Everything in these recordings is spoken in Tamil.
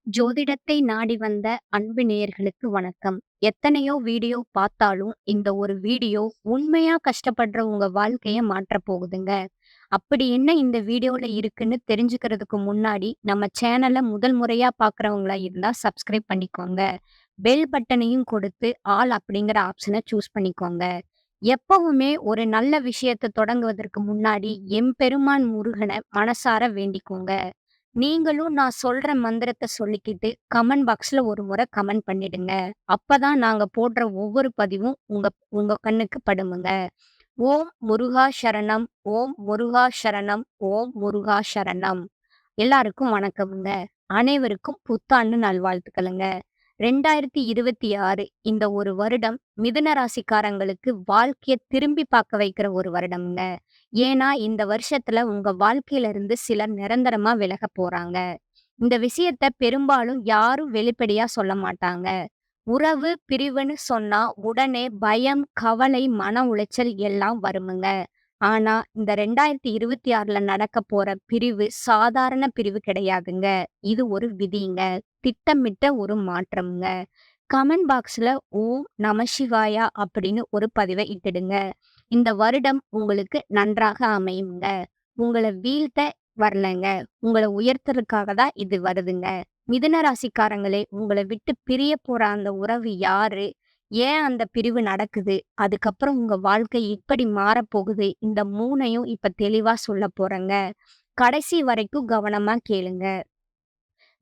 ஜோதிடத்தை நாடி வந்த அன்பு நேயர்களுக்கு வணக்கம். எத்தனையோ வீடியோ பார்த்தாலும், இந்த ஒரு வீடியோ உண்மையா கஷ்டப்படுற உங்க வாழ்க்கைய மாற்றப் போகுதுங்க. அப்படி என்ன இந்த வீடியோல இருக்குன்னு தெரிஞ்சுக்கிறதுக்கு முன்னாடி, நம்ம சேனல முதல் முறையா பார்க்குறவங்களா இருந்தா சப்ஸ்கிரைப் பண்ணிக்கோங்க. பெல் பட்டனையும் கொடுத்து, ஆல் அப்படிங்கிற ஆப்ஷன சூஸ் பண்ணிக்கோங்க. எப்பவுமே ஒரு நல்ல விஷயத்த தொடங்குவதற்கு முன்னாடி, எம்பெருமான் முருகன மனசார வேண்டிக்கோங்க. நீங்களும் நான் சொல்ற மந்திரத்த சொல்லிக்கிட்டு கமெண்ட் பாக்ஸ்ல ஒரு முறை கமெண்ட் பண்ணிடுங்க. அப்பதான் நாங்க போடுற ஒவ்வொரு பதிவும் உங்க உங்க கண்ணுக்கு படுமுங்க. ஓம் முருகா சரணம், ஓம் முருகா சரணம், ஓம் முருகா சரணம். எல்லாருக்கும் வணக்கம்ங்க. அனைவருக்கும் புத்தாண்டு நல்வாழ்த்துக்களுங்க. 2026 இந்த ஒரு வருடம் மிதுன ராசிக்காரங்களுக்கு வாழ்க்கைய திரும்பி பார்க்க வைக்கிற ஒரு வருடம்ங்க. ஏன்னா, இந்த வருஷத்துல உங்க வாழ்க்கையில இருந்து சிலர் நிரந்தரமா விலகப் போறாங்க. இந்த விஷயத்த பெரும்பாலும் யாரும் வெளிப்படையா சொல்ல மாட்டாங்க. உறவு பிரிவுன்னு சொன்னா உடனே பயம், கவலை, மன உளைச்சல் எல்லாம் வருமுங்க. ஆனா, இந்த 2026ல நடக்கப் போற பிரிவு சாதாரண பிரிவு கிடையாதுங்க. இது ஒரு விதிங்க. திட்டமிட்ட ஒரு மாற்றம்ங்க. கமெண்ட் பாக்ஸ்ல ஓம் நம சிவாயா அப்படின்னு ஒரு பதிவை இட்டுடுங்க. இந்த வருடம் உங்களுக்கு நன்றாக அமையுங்க. உங்கள வீழ்த்த வரலங்க. உங்கள உயர்த்தறதுக்காக தான் இது வருதுங்க. மிதுன ராசிக்காரங்களே, உங்கள விட்டு பிரிய போற அந்த உறவு யாரு? ஏன் அந்த பிரிவு நடக்குது? அதுக்கப்புறம் உங்க வாழ்க்கை எப்படி மாறப்போகுது? இந்த 3யும் இப்ப தெளிவா சொல்லப் போறேங்க. கடைசி வரைக்கும் கவனமா கேளுங்க.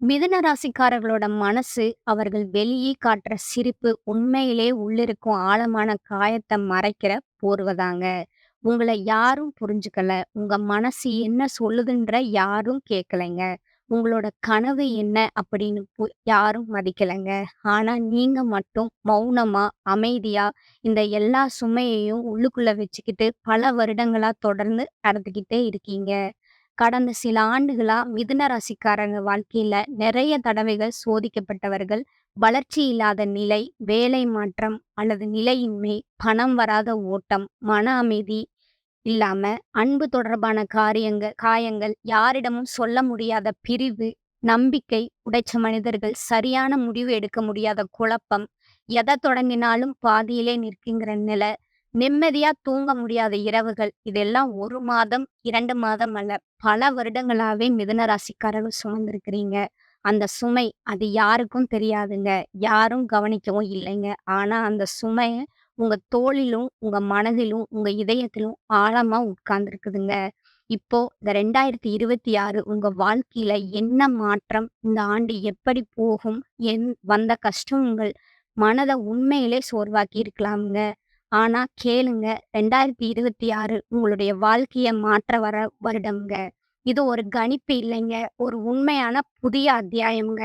மிதுன ராசிக்காரர்களோட மனசு அவர்கள் வெளியே காட்டுற சிரிப்பு உண்மையிலே உள்ளிருக்கும் ஆழமான காயத்தை மறைக்கிற போர்வைதாங்க. உங்கள யாரும் புரிஞ்சுக்கல. உங்க மனசு என்ன சொல்லுதுன்ற யாரும் கேட்கலைங்க. உங்களோட கனவு என்ன அப்படின்னு யாரும் மதிக்கலைங்க. ஆனா நீங்க மட்டும் மௌனமா, அமைதியா இந்த எல்லா சுமையையும் உள்ளுக்குள்ள வச்சுக்கிட்டு பல வருடங்களா தொடர்ந்து நடந்துக்கிட்டே இருக்கீங்க. கடந்த சில ஆண்டுகளா மிதுன ராசிக்காரங்க வாழ்க்கையில நிறைய தடவைகள் சோதிக்கப்பட்டவர்கள். வளர்ச்சி இல்லாத நிலை, வேலை மாற்றம் அல்லது நிலையின்மை, பணம் வராத ஓட்டம், மன அமைதி இல்லாம, அன்பு தொடர்பான காயங்கள், யாரிடமும் சொல்ல முடியாத பிரிவு, நம்பிக்கை உடைச்ச மனிதர்கள், சரியான முடிவு எடுக்க முடியாத குழப்பம், எத தொடங்கினாலும் பாதியிலே நிற்கிங்கிற நிலை, நிம்மதியா தூங்க முடியாத இரவுகள், இதெல்லாம் 1 மாதம், 2 மாதம் அல்ல, பல வருடங்களாவே மிதுன ராசிக்காரர்கள் சுமந்திருக்கிறீங்க. அந்த சுமை அது யாருக்கும் தெரியாதுங்க. யாரும் கவனிக்கவும் இல்லைங்க. ஆனா அந்த சுமைய உங்க தோளிலும், உங்க மனதிலும், உங்க இதயத்திலும் ஆழமா உட்கார்ந்திருக்குதுங்க. இப்போ இந்த 2026 உங்க வாழ்க்கையில என்ன மாற்றம்? இந்த ஆண்டு எப்படி போகும்? வந்த கஷ்டம் உங்கள் மனத உண்மையிலே சோர்வாக்கி இருக்கலாம்ங்க. ஆனா கேளுங்க, 2026 உங்களுடைய வாழ்க்கைய மாற்ற வர வருடம்ங்க. இது ஒரு கணிப்பு இல்லைங்க. ஒரு உண்மையான புதிய அத்தியாயம்ங்க.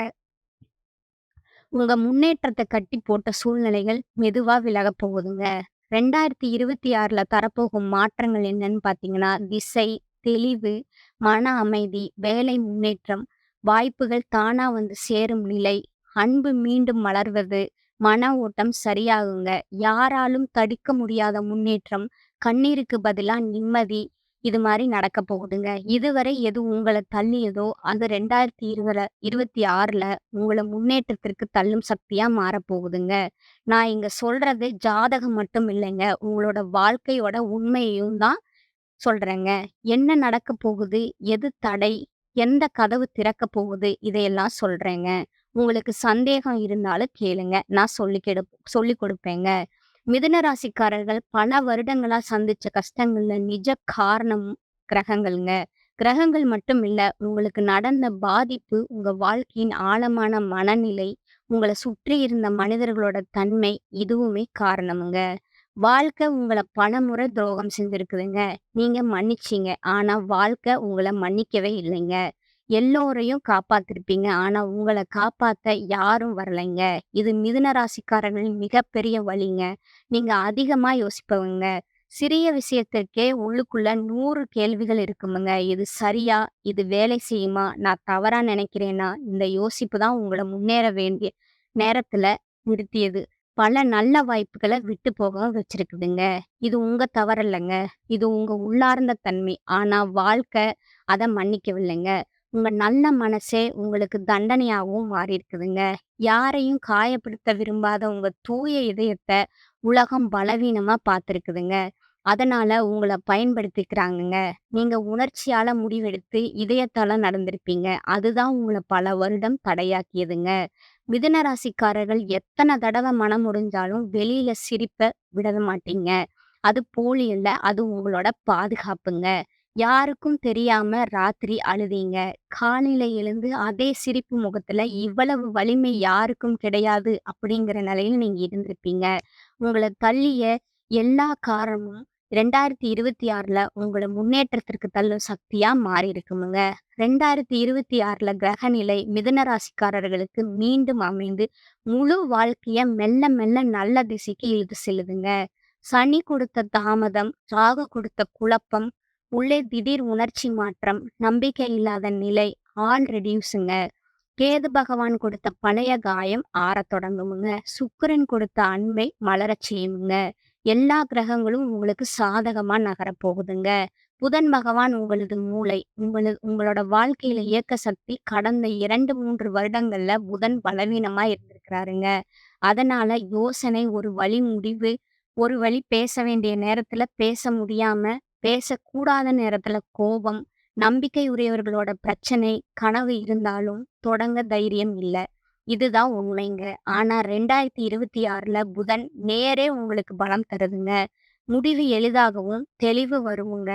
உங்க முன்னேற்றத்த கட்டி போட்ட சூழ்நிலைகள் மெதுவா விலகப் போகுதுங்க. 2026ல தரப்போகும் மாற்றங்கள் என்னன்னு பார்த்தீங்கன்னா, திசை, தெளிவு, மன அமைதி, வேலை முன்னேற்றம், வாய்ப்புகள் தானா வந்து சேரும் நிலை, அன்பு மீண்டும் மலர்வது, மன ஓட்டம் சரியாகுங்க. யாராலும் தடுக்க முடியாத முன்னேற்றம், கண்ணீருக்கு பதிலா நிம்மதி, இது மாரி நடக்கப் போகுதுங்க. இதுவரை எது உங்கள தள்ளியதோ, அது 2026ல உங்கள முன்னேற்றத்திற்கு தள்ளும் சக்தியா மாறப்போகுதுங்க. நான் இங்க சொல்றது ஜாதகம் மட்டும் இல்லைங்க. உங்களோட வாழ்க்கையோட உண்மையையும் தான் சொல்றேங்க. என்ன நடக்கப் போகுது? எது தடை? எந்த கதவு திறக்கப் போகுது? இதையெல்லாம் சொல்றேங்க. உங்களுக்கு சந்தேகம் இருந்தாலும் கேளுங்க. நான் சொல்லிக் கொடுப்பேங்க. மிதுன ராசிக்காரர்கள் பல வருடங்களா சந்திச்ச கஷ்டங்கள்ல நிஜ காரணம் கிரகங்கள்ங்க. கிரகங்கள் மட்டும் இல்ல, உங்களுக்கு நடந்த பாதிப்பு, உங்க வாழ்க்கையின் ஆழமான மனநிலை, உங்கள சுற்றி இருந்த மனிதர்களோட தன்மை, இதுவுமே காரணமுங்க. வாழ்க்கை உங்கள பலமுறை துரோகம் செஞ்சிருக்குதுங்க. நீங்க மன்னிச்சீங்க. ஆனா வாழ்க்கை உங்கள மன்னிக்கவே இல்லைங்க. எல்லோரையும் காப்பாத்திருப்பீங்க. ஆனா உங்கள காப்பாத்த யாரும் வரலைங்க. இது மிதுன ராசிக்காரர்களின் மிகப்பெரிய வலிங்க. நீங்க அதிகமா யோசிப்பவங்க. சிறிய விஷயத்திற்கே உள்ளுக்குள்ள 100 கேள்விகள் இருக்குமுங்க. இது சரியா? இது வேலை செய்யுமா? நான் தவறா நினைக்கிறேனா? இந்த யோசிப்பு தான் உங்கள முன்னேற வேண்டிய நேரத்துல நிறுத்தியது. பல நல்ல வாய்ப்புகள விட்டு போக வச்சிருக்குதுங்க. இது உங்க தவறில்லங்க. இது உங்க உள்ளார்ந்த தன்மை. ஆனா வாழ்க்கை அத மன்னிக்கவில்லைங்க. உங்க நல்ல மனசே உங்களுக்கு தண்டனையாவும் மாறியிருக்குதுங்க. யாரையும் காயப்படுத்த விரும்பாத உங்க தூய இதயத்த உலகம் பலவீனமா பார்த்திருக்குதுங்க. அதனால உங்கள பயன்படுத்திக்கிறாங்கங்க. நீங்க உணர்ச்சியால முடிவெடுத்து இதயத்தால நடந்திருப்பீங்க. அதுதான் உங்கள பல வருடம் தடையாக்கியதுங்க. மிதுன ராசிக்காரர்கள் எத்தன தடவ மனம் உடைஞ்சாலும் வெளியில சிரிப்ப விட மாட்டீங்க. அது போலி இல்ல. அது உங்களோட பாதுகாப்புங்க. யாருக்கும் தெரியாம ராத்திரி அழுதீங்க. காலையில எழுந்து அதே சிரிப்பு முகத்துல இவ்வளவு வலிமை யாருக்கும் கிடையாது அப்படிங்கிற நிலையில நீங்க இருந்திருப்பீங்க. உங்கள தள்ளிய எல்லா காரணமும் 2026ல உங்கள முன்னேற்றத்திற்கு தள்ளும் சக்தியா மாறியிருக்குமுங்க. 2026ல கிரகநிலை மிதுன ராசிக்காரர்களுக்கு மீண்டும் அமைந்து முழு வாழ்க்கைய மெல்ல மெல்ல நல்ல திசைக்கு இழுத்து செல்லுதுங்க. சனி கொடுத்த தாமதம், ராகு கொடுத்த குழப்பம், உள்ளே திடீர் உணர்ச்சி மாற்றம், நம்பிக்கை இல்லாத நிலை, ஆல் ரெடியூஸுங்க. கேது பகவான் கொடுத்த பழைய காயம் ஆறத் தொடங்குமுங்க. சுக்கிரன் கொடுத்த அன்பை மலரச் செய்யுமுங்க. எல்லா கிரகங்களும் உங்களுக்கு சாதகமா நகரப் போகுதுங்க. புதன் பகவான் உங்களது மூளை, உங்களோட வாழ்க்கையில இயக்க சக்தி கடந்த 2, 3 வருடங்கள்ல புதன் பலவீனமா இருந்திருக்கிறாருங்க. அதனால யோசனை ஒரு வழி முடிவு, ஒரு வழி பேச வேண்டிய நேரத்துல பேச முடியாம, பேசக்கூடாத நேரத்துல கோபம், நம்பிக்கை உரியவர்களோட பிரச்சனை, கனவு இருந்தாலும் தொடங்க தைரியம் இல்ல. இதுதான் உண்மைங்க. ஆனா 2026ல புதன் நேரே உங்களுக்கு பலம் தருதுங்க. முடிவு எளிதாகவும், தெளிவு வருமுங்க.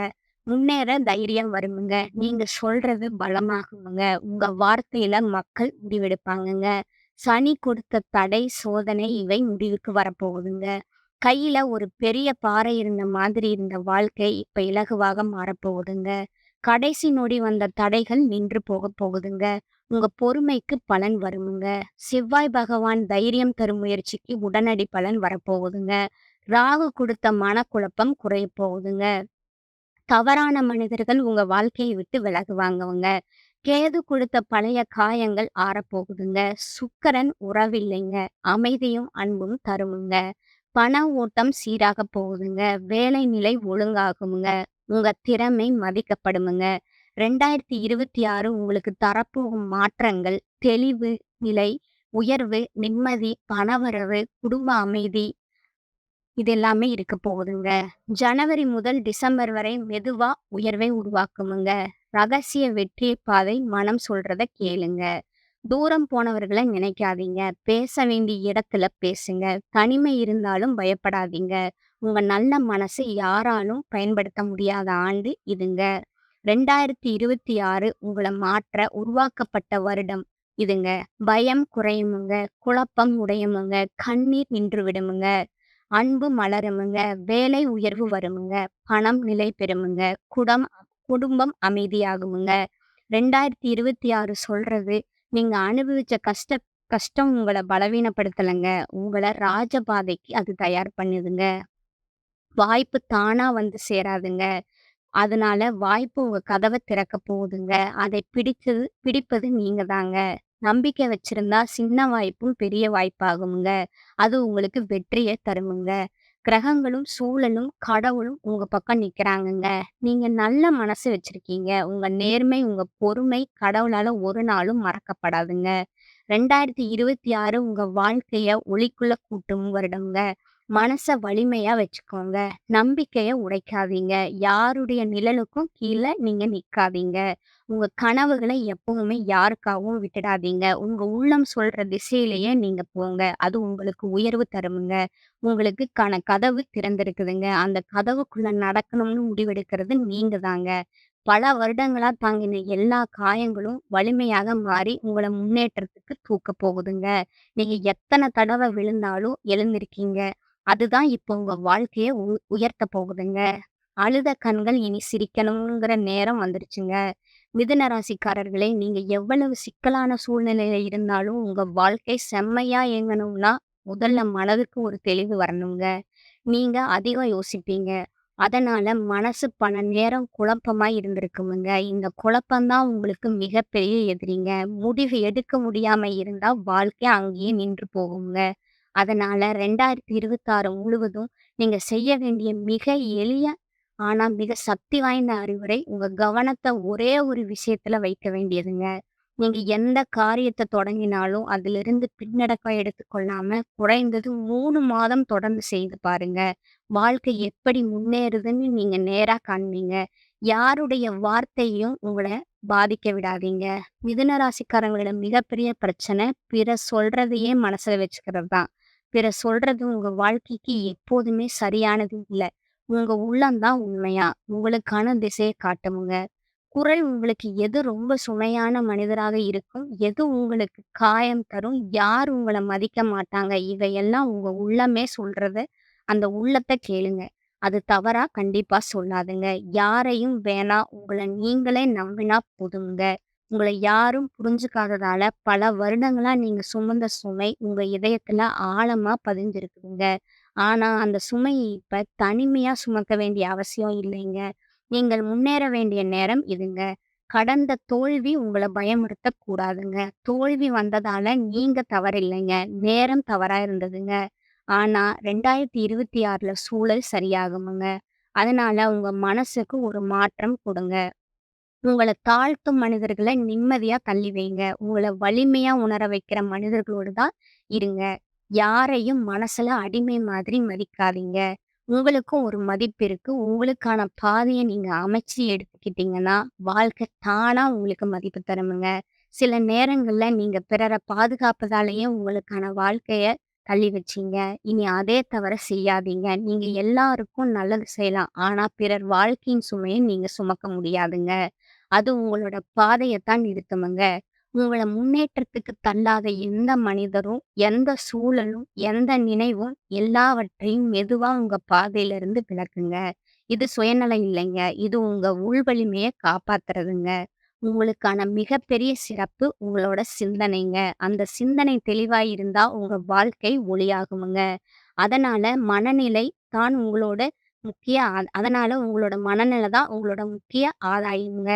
முன்னேற தைரியம் வருமுங்க. நீங்க சொல்றது பலமாகுமுங்க. உங்க வார்த்தையில மக்கள் முடிவெடுப்பாங்கங்க. சனி கொடுத்த தடை, சோதனை இவை முடிவுக்கு வரப்போகுதுங்க. கையில ஒரு பெரிய பாறை இருந்த மாதிரி இருந்த வாழ்க்கை இப்ப இலகுவாக மாறப்போகுதுங்க. கடைசி நொடி வந்த தடைகள் நின்று போகப் போகுதுங்க. உங்க பொறுமைக்கு பலன் வருமுங்க. செவ்வாய் பகவான் தைரியம் தரும் முயற்சிக்கு உடனடி பலன் வரப்போகுதுங்க. ராகு கொடுத்த மனக்குழப்பம் குறையப் போகுதுங்க. தவறான மனிதர்கள் உங்க வாழ்க்கையை விட்டு விலகுவாங்கவங்க. கேது கொடுத்த பழைய காயங்கள் ஆறப்போகுதுங்க. சுக்கிரன் உறவில்லைங்க. அமைதியும் அன்பும் தருமுங்க. பண ஓட்டம் சீராக போகுதுங்க. வேலை நிலை ஒழுங்காகுமுங்க. உங்க திறமை மதிக்கப்படுமுங்க. 2026 உங்களுக்கு தரப்போகும் மாற்றங்கள், தெளிவு, நிலை, உயர்வு, நிம்மதி, பணவரவு, குடும்ப அமைதி இது எல்லாமே இருக்க போகுதுங்க. ஜனவரி முதல் டிசம்பர் வரை மெதுவா உயர்வை உருவாக்குமுங்க. ரகசிய வெற்றி பாதை மனம் சொல்றத கேளுங்க. தூரம் போனவர்கள நினைக்காதீங்க. பேச வேண்டிய இடத்துல பேசுங்க. தனிமை இருந்தாலும் பயப்படாதீங்க. உங்க நல்ல மனசை யாராலும் பயன்படுத்த முடியாத ஆண்டு இதுங்க. 2026 உங்கள மாற்ற உருவாக்கப்பட்ட வருடம் இதுங்க. பயம் குறையுமுங்க. குழப்பம் உடையுமுங்க. கண்ணீர் நின்று விடுமுங்க. அன்பு மலருமுங்க. வேலை உயர்வு வருமுங்க. பணம் நிலை பெறுமுங்க. குடும்பம் அமைதியாகுமுங்க. 2026 சொல்றது, நீங்க அனுபவிச்ச கஷ்டம் உங்கள பலவீனப்படுத்தலங்க. உங்கள ராஜபாதைக்கு அது தயார் பண்ணுதுங்க. வாய்ப்பு தானா வந்து சேராதுங்க. அதனால வாய்ப்பு உங்க கதவ திறக்க போகுதுங்க. அதை பிடிப்பது நீங்க தாங்க. நம்பிக்கை வச்சிருந்தா சின்ன வாய்ப்பும் பெரிய வாய்ப்பாகுமுங்க. அது உங்களுக்கு வெற்றிய தருமுங்க. கிரகங்களும், சூழலும், கடவுளும் உங்க பக்கம் நிக்கிறாங்கங்க. நீங்க நல்ல மனசு வச்சிருக்கீங்க. உங்க நேர்மை, உங்க பொறுமை கடவுளால ஒரு நாளும் மறக்கப்படாதுங்க. 2026 உங்க வாழ்க்கைய ஒளிக்குள்ள கூட்டும் வருடம்ங்க. மனச வலிமையா வச்சுக்கோங்க. நம்பிக்கைய உடைக்காதீங்க. யாருடைய நிழலுக்கும் கீழ நீங்க நிக்காதீங்க. உங்க கனவுகள எப்பவுமே யாருக்காகவும் விட்டுடாதீங்க. உங்க உள்ளம் சொல்ற திசையிலேயே நீங்க போங்க. அது உங்களுக்கு உயர்வு தருமுங்க. உங்களுக்கு கதவு திறந்திருக்குதுங்க. அந்த கதவுக்குள்ள நடக்கணும்னு முடிவெடுக்கிறது நீங்க தாங்க. பல வருடங்களா தாங்கின எல்லா காயங்களும் வலிமையாக மாறி உங்கள முன்னேற்றத்துக்கு தூக்கப் போகுதுங்க. நீங்க எத்தன தடவ விழுந்தாலும் எழுந்திருக்கீங்க. அதுதான் இப்போ உங்க வாழ்க்கைய உயர்த்தப் போகுதுங்க. அழுத கண்கள் இனி சிரிக்கணுங்கிற நேரம் வந்துருச்சுங்க. மிதுன ராசிக்காரர்களே, நீங்க எவ்வளவு சிக்கலான சூழ்நிலையில இருந்தாலும் உங்க வாழ்க்கை செம்மையா இயங்கணும்னா, முதல்ல மனதுக்கு ஒரு தெளிவு வரணுங்க. நீங்க அதிகம் யோசிப்பீங்க. அதனால மனசு பல நேரம் குழப்பமா இருந்திருக்குமுங்க. இந்த குழப்பம் தான் உங்களுக்கு மிகப்பெரிய எதிரிங்க. முடிவு எடுக்க முடியாம இருந்தா வாழ்க்கை அங்கேயே நின்று போகுங்க. அதனால 2026 முழுவதும் நீங்க செய்ய வேண்டிய மிக எளிய ஆனா மிக சக்தி வாய்ந்த அறிவுரை, உங்க கவனத்த ஒரே ஒரு விஷயத்துல வைக்க வேண்டியதுங்க. நீங்க எந்த காரியத்த தொடங்கினாலும் அதிலிருந்து பின்னடைவா எடுத்துக்கொள்ளாம, குறைந்தது 3 மாதம் தொடர்ந்து செய்து பாருங்க. வாழ்க்கை எப்படி முன்னேறுதுன்னு நீங்க நேரா காண்பீங்க. யாருடைய வார்த்தையும் உங்கள பாதிக்க விடாதீங்க. மிதுன ராசிக்காரங்களோட மிகப்பெரிய பிரச்சனை, பிறர் சொல்றதையே மனசுல வச்சுக்கிறது தான். பிறர் சொல்றது உங்க வாழ்க்கைக்கு எப்போதுமே சரியானது இல்ல. உங்க உள்ளம் தான் உண்மையா, உங்களுக்கான திசைய காட்டுமுங்க. குரல் உங்களுக்கு எது ரொம்ப சுமையான மனிதராக இருக்கும், எது உங்களுக்கு காயம் தரும், யார் உங்கள மதிக்க மாட்டாங்க, இவையெல்லாம் உங்க உள்ளமே சொல்றத, அந்த உள்ளத்த கேளுங்க. அது தவறா கண்டிப்பா சொல்லாதுங்க. யாரையும் வேணாம், உங்கள நீங்களே நம்பினா போதுங்க. உங்கள யாரும் புரிஞ்சுக்காததால பல வருடங்களா நீங்க சுமந்த சுமை உங்க இதயத்துல ஆழமா பதிஞ்சிருக்குதுங்க. ஆனா, அந்த சுமைய இப்ப தனிமையா சுமக்க வேண்டிய அவசியம் இல்லைங்க. நீங்கள் முன்னேற வேண்டிய நேரம் இதுங்க. கடந்த தோல்வி உங்கள பயமுறுத்தக் கூடாதுங்க. தோல்வி வந்ததால நீங்க தவறில்லைங்க. நேரம் தவறா இருந்ததுங்க. ஆனா 2026ல சூழல் சரியாகுமுங்க. அதனால உங்க மனசுக்கு ஒரு மாற்றம் குடுங்க. உங்கள தாழ்த்தும் மனிதர்கள நிம்மதியா தள்ளி வைங்க. உங்கள வலிமையா உணர வைக்கிற மனிதர்களோடு தான் இருங்க. யாரையும் மனசுல அடிமை மாதிரி மதிக்காதீங்க. உங்களுக்கும் ஒரு மதிப்பு இருக்கு. உங்களுக்கான பாதைய நீங்க அமைச்சு எடுத்துக்கிட்டீங்கன்னா, வாழ்க்கை தானா உங்களுக்கு மதிப்பு தருமுங்க. சில நேரங்கள்ல நீங்க பிறர பாதுகாப்பதாலேயே உங்களுக்கான வாழ்க்கைய தள்ளி வச்சீங்க. இனி அதே தவற செய்யாதீங்க. நீங்க எல்லாருக்கும் நல்லது செய்யலாம். ஆனா பிறர் வாழ்க்கையின் சுமைய நீங்க சுமக்க முடியாதுங்க. அது உங்களோட பாதையத்தான் நிறுத்துமுங்க. உங்கள முன்னேற்றத்துக்கு தள்ளாத எந்த மனிதரும், எந்த சூழலும், எந்த நினைவும் எல்லாவற்றையும் மெதுவா உங்க பாதையிலிருந்து விலக்குங்க. இது சுயநலம் இல்லைங்க. இது உங்க உள் வலிமைய காப்பாத்துறதுங்க. உங்களுக்கான மிகப்பெரிய சிறப்பு உங்களோட சிந்தனைங்க. அந்த சிந்தனை தெளிவா இருந்தா உங்க வாழ்க்கை ஒளியாகுமுங்க. அதனால மனநிலை தான் உங்களோட முக்கிய அதனால உங்களோட மனநிலை தான் உங்களோட முக்கிய ஆதாயம்ங்க.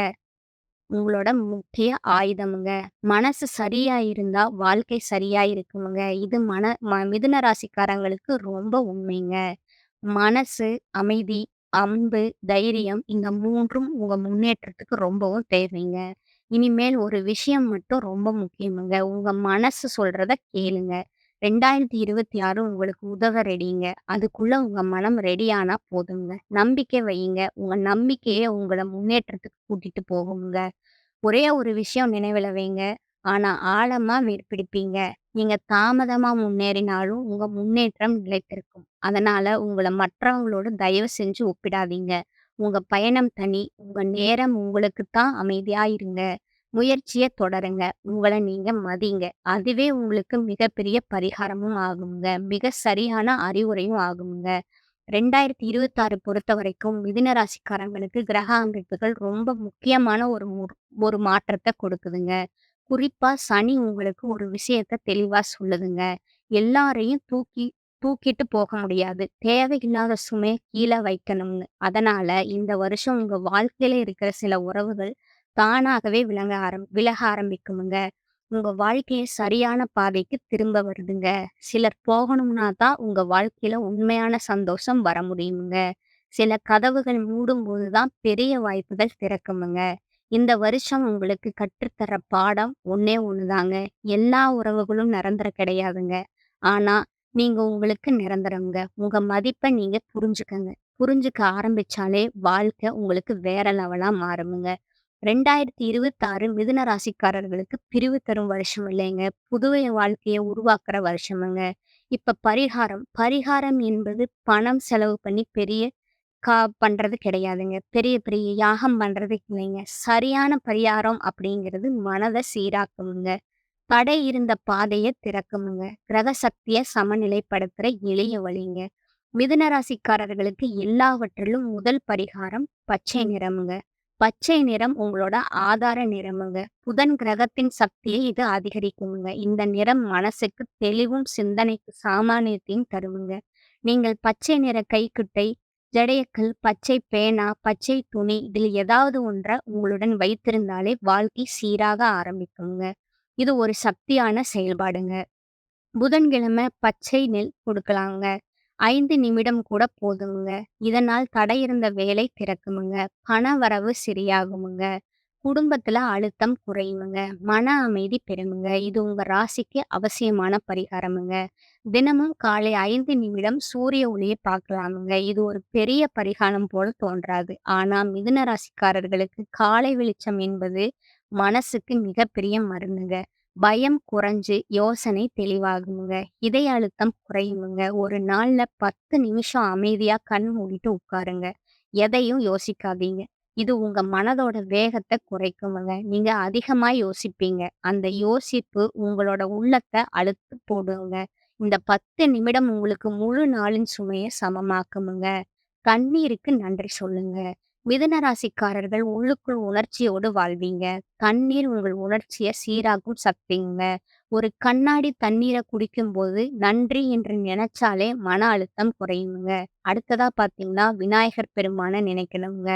உங்களோட முக்கிய ஆயுதம்ங்க. மனசு சரியா இருந்தா, வாழ்க்கை சரியா இருக்குமுங்க. இது மிதுன ராசிக்காரங்களுக்கு ரொம்ப உண்மைங்க. மனசு, அமைதி, அன்பு, தைரியம் இந்த 3ம் உங்க முன்னேற்றத்துக்கு ரொம்பவும் தேவைங்க. இனிமேல் ஒரு விஷயம் மட்டும் ரொம்ப முக்கியமுங்க. உங்க மனசு சொல்றத கேளுங்க. 2026 உங்களுக்கு உதவ ரெடிங்க. அதுக்குள்ள உங்க மனம் ரெடியானா போதுங்க. நம்பிக்கை வையுங்க. உங்க நம்பிக்கையே உங்கள முன்னேற்றத்துக்கு கூட்டிட்டு போகுங்க. ஒரே ஒரு விஷயம் நினைவில வைங்க. ஆனா ஆழமா வேர் பிடிப்பீங்க. நீங்க தாமதமா முன்னேறினாலும் உங்க முன்னேற்றம் நிலைத்திருக்கும். அதனால உங்கள மற்றவங்களோட தயவு செஞ்சு ஒப்பிடாதீங்க. உங்க பயணம் தனி. உங்க நேரம் உங்களுக்கு தான் அமைதியா இருங்க. முயற்சிய தொடருங்க. உங்கள நீங்க மதிங்க. அதுவே உங்களுக்கு மிகப்பெரிய பரிகாரமும் ஆகுங்க. மிக சரியான அறிவுரையும் ஆகுங்க. 2026 பொறுத்தவரைக்கும் மிதுன ராசிக்காரங்களுக்கு கிரக அமைப்புகள் ரொம்ப முக்கியமான ஒரு மாற்றத்த கொடுக்குதுங்க. குறிப்பா சனி உங்களுக்கு ஒரு விஷயத்த தெளிவா சொல்லுதுங்க. எல்லாரையும் தூக்கிட்டு போக முடியாது. தேவையில்லாத சுமைய கீழ வைக்கணும்னு. அதனால இந்த வருஷம் உங்க வாழ்க்கையில இருக்கிற சில உறவுகள் தானாகவே விலக ஆரம்பிக்குமுங்க. உங்க வாழ்க்கைய சரியான பாதைக்கு திரும்ப வருதுங்க. சிலர் போகணும்னா தான் உங்க வாழ்க்கையில உண்மையான சந்தோஷம் வர முடியுமுங்க. சில கதவுகள் மூடும்போது தான் பெரிய வாய்ப்புகள் திறக்குமுங்க. இந்த வருஷம் உங்களுக்கு கற்றுத்தர பாடம் ஒண்ணே ஒண்ணுதாங்க. எல்லா உறவுகளும் நிரந்தரம் கிடையாதுங்க. ஆனா, நீங்க உங்களுக்கு நிரந்தரம்ங்க. உங்க மதிப்ப நீங்க புரிஞ்சுக்கங்க. புரிஞ்சுக்க ஆரம்பிச்சாலே வாழ்க்கை உங்களுக்கு வேற லெவலா மாறுமுங்க. 2026 மிதுன ராசிக்காரர்களுக்கு பிரிவு தரும் வருஷம் இல்லைங்க. புதுய வாழ்க்கைய உருவாக்குற வருஷமுங்க. இப்ப பரிகாரம். பரிகாரம் என்பது பணம் செலவு பண்ணி பெரிய பண்றது கிடையாதுங்க. பெரிய பெரிய யாகம் பண்றது இல்லைங்க. சரியான பரிகாரம் அப்படிங்கிறது மனத சீராக்குமுங்க. தடை இருந்த பாதைய திறக்குமுங்க. கிரக சக்திய சமநிலைப்படுத்துற எளிய வழிங்க. மிதுன ராசிக்காரர்களுக்கு எல்லாவற்றிலும் முதல் பரிகாரம் பச்சை நிறமுங்க. பச்சை நிறம் உங்களோட ஆதார நிறமுங்க. புதன் கிரகத்தின் சக்தியை இது அதிகரிக்குங்க. இந்த நிறம் மனசுக்கு தெளிவும், சிந்தனைக்கு சாமானியத்தையும் தருமுங்க. நீங்கள் பச்சை நிற கைக்குட்டை, ஜடையக்கல், பச்சை பேனா, பச்சை துணி இதில் ஏதாவது ஒன்ற உங்களுடன் வைத்திருந்தாலே வாழ்க்கை சீராக ஆரம்பிக்குங்க. இது ஒரு சக்தியான செயல்பாடுங்க. புதன்கிழமை பச்சை நெல் கொடுக்கலாங்க. 5 நிமிடம் கூட போதுமுங்க. இதனால் தடை இருந்த வேலை திறக்குமுங்க. பணவரவு சரியாகுமுங்க. குடும்பத்துல அழுத்தம் குறையுமுங்க. மன அமைதி பெறுமுங்க. இது உங்க ராசிக்கு அவசியமான பரிகாரமுங்க. தினமும் காலை 5 நிமிடம் சூரிய ஒளிய பார்க்கலாமுங்க. இது ஒரு பெரிய பரிகாரம் போல தோன்றாது. ஆனா மிதுன ராசிக்காரர்களுக்கு காலை வெளிச்சம் என்பது மனசுக்கு மிகப்பெரிய மருந்துங்க. பயம் குறைஞ்சு யோசனை தெளிவாகுமுங்க. இதய அழுத்தம் குறையுமுங்க. ஒரு நாள்ல 10 நிமிஷம் அமைதியா கண் மூடிட்டு உட்காருங்க. எதையும் யோசிக்காதீங்க. இது உங்க மனதோட வேகத்த குறைக்குமுங்க. நீங்க அதிகமா யோசிப்பீங்க. அந்த யோசிப்பு உங்களோட உள்ளத்த அழுத்து போடுங்க. இந்த 10 நிமிடம் உங்களுக்கு முழு நாளின் சுமைய சமமாக்குமுங்க. கண்ணீருக்கு நன்றி சொல்லுங்க. மிதுன ராசிக்காரர்கள் உள்ளுக்குள் உணர்ச்சியோடு வாழ்வீங்க. தண்ணீர் உங்கள் உணர்ச்சிய சீராக்கும் சக்திங்க. ஒரு கண்ணாடி தண்ணீர குடிக்கும்போது நன்றி என்று நினைச்சாலே மன அழுத்தம் குறையுங்க. அடுத்ததா பார்த்தீங்கன்னா, விநாயகர் பெருமான நினைக்கணுங்க.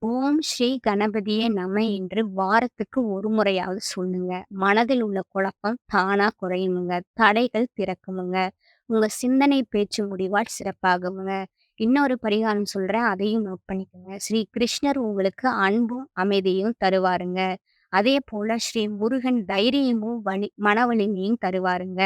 ஓம் ஸ்ரீ கணபதியே நம என்று வாரத்துக்கு ஒரு முறையாவது சொல்லுங்க. மனதில் உள்ள குழப்பம் தானா குறையுமுங்க. தடைகள் திறக்குமுங்க. உங்க சிந்தனை பேச்சு முடிவால் சிறப்பாகுமுங்க. இன்னொரு பரிகாரம் சொல்றேன். அதையும் நோட் பண்ணிக்கோங்க. ஸ்ரீ கிருஷ்ணர் உங்களுக்கு அன்பும், அமைதியும் தருவாருங்க. அதே போல ஸ்ரீ முருகன் தைரியமும், மன வலிமையும் தருவாருங்க.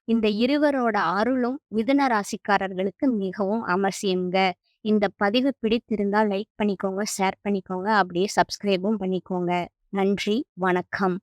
இந்த இருவரோட அருளும் மிதுன ராசிக்காரர்களுக்கு மிகவும் அவசியம்ங்க. இந்த பதிவு பிடித்திருந்தால் லைக் பண்ணிக்கோங்க, ஷேர் பண்ணிக்கோங்க, அப்படியே சப்ஸ்கிரைபும் பண்ணிக்கோங்க. நன்றி, வணக்கம்.